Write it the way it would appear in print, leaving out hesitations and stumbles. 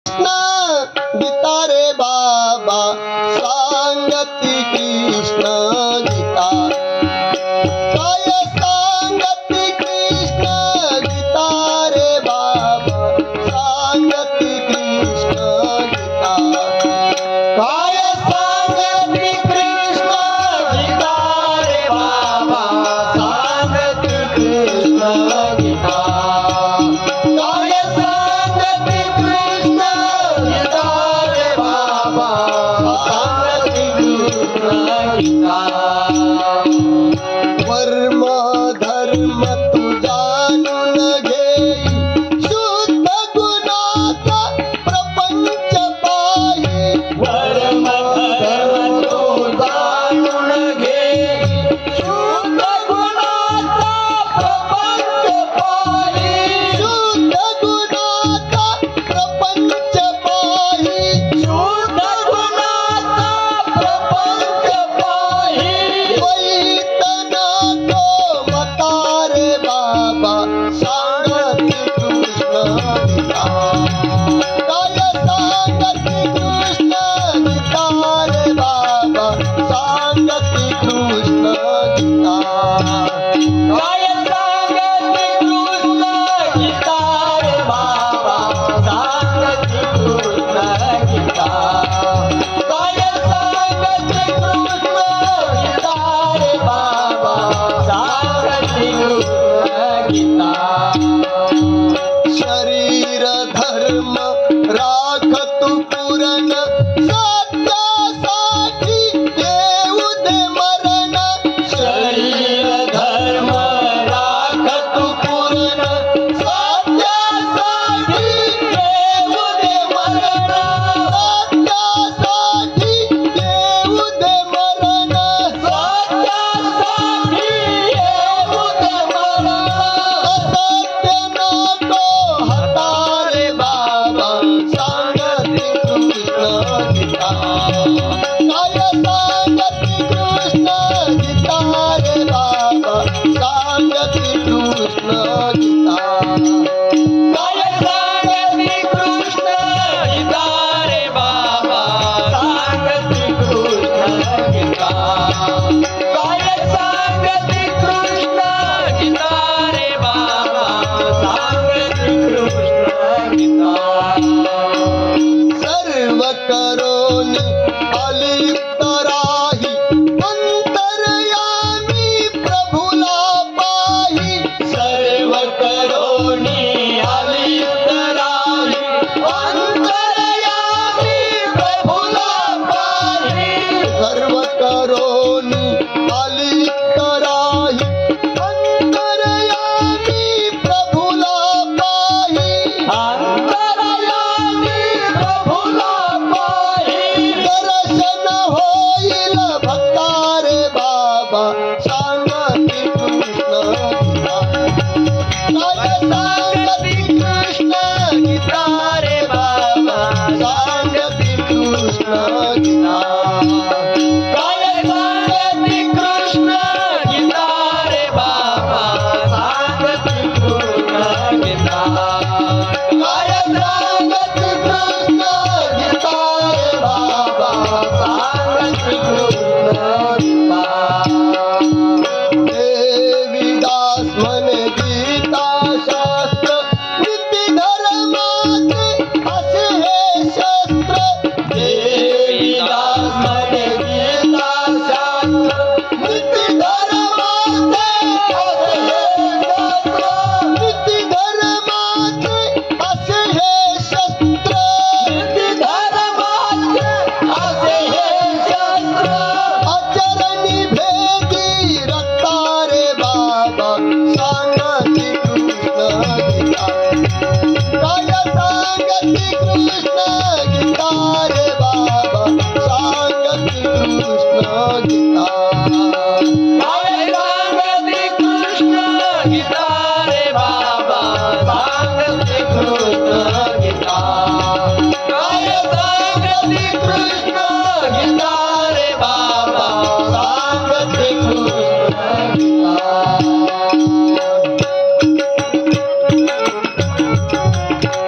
गीता रे बाबा सांगती कृष्ण गीता काय सांगती कृष्ण गीता रे बाबा सांगती कृष्ण गीता काय सांगती कृष्ण गीता रे बाबा सांगती कृष्ण गीता काय सांगती कृष्ण गीता रे बाबा सांगती कृष्ण गीता वर्म धर्म तू जाणून घेई शुद्ध गुणाचा प्रपंच पाही वर्म धर्म तू जाणून घेई शुद्ध गुणाचा प्रपंच पाही शुद्ध गुणाचा प्रपंच पाही शुद्ध गुणाचा प्रपंच पाही वैतना तो मतारे बाबा सांगती कृष्ण गीता काय सांगती कृष्ण गीता रे बाबा सांगती कृष्ण गीता काय सांगती कृष्ण गीता रे बाबा सांगती कृष्ण गीता काय सांगती कृष्ण गीता रे बाबा सांगती कृष्ण गीता शरीर धर्म राख तू पूर्ण सत्यासाठी येऊ दे मरण शरीर धर्म राख तू पूर्ण सत्यासाठी येऊ दे मरण सत्यासाठी येऊ दे मरण सत्यासाठी येऊ दे मरण असत्य नको हतारे बाबा सांगती कृष्ण गीता काय सांगती कृष्ण गीता रे बाबा सांगती कृष्ण गीता काय सांगती कृष्ण गीता रे बाबा सांगती कृष्ण गीता काय सांगती कृष्ण गीता रे बाबा सांगती कृष्ण गीता सर्व करोनी अलिप्त राही अंतर्यामी प्रभुला पाही सर्व करोनी अलिप्त राही अंतर्यामी प्रभुला पाही सर्व करोनी अलिप्त राही अंतर्यामी प्रभुला पाही अंतर्यामी प्रभुला पाही दर्शन होईल भक्तारे बाबा सांगती कृष्ण गीता काय सांगती कृष्ण गीता रे बाबा सांगती कृष्ण गीता काय सांगती कृष्ण गीता रे बाबा सांगती कृष्ण गीता काय सांगती कृष्ण गीता रे बाबा सांगती कृष्ण गीता देवीदास म्हणे गीता शास्त्र नीती धर्माचे असे हे शस्त्र देवीदास म्हणे गीता शास्त्र नीती धर्माचे असे हे शस्त्र नीती धर्माचे असे हे शस्त्र नीती धर्माचे असे हे शस्त्र आचरणी भेदी रक्तारे बाबा सांगती कृष्ण गीता काय सांगती कृष्ण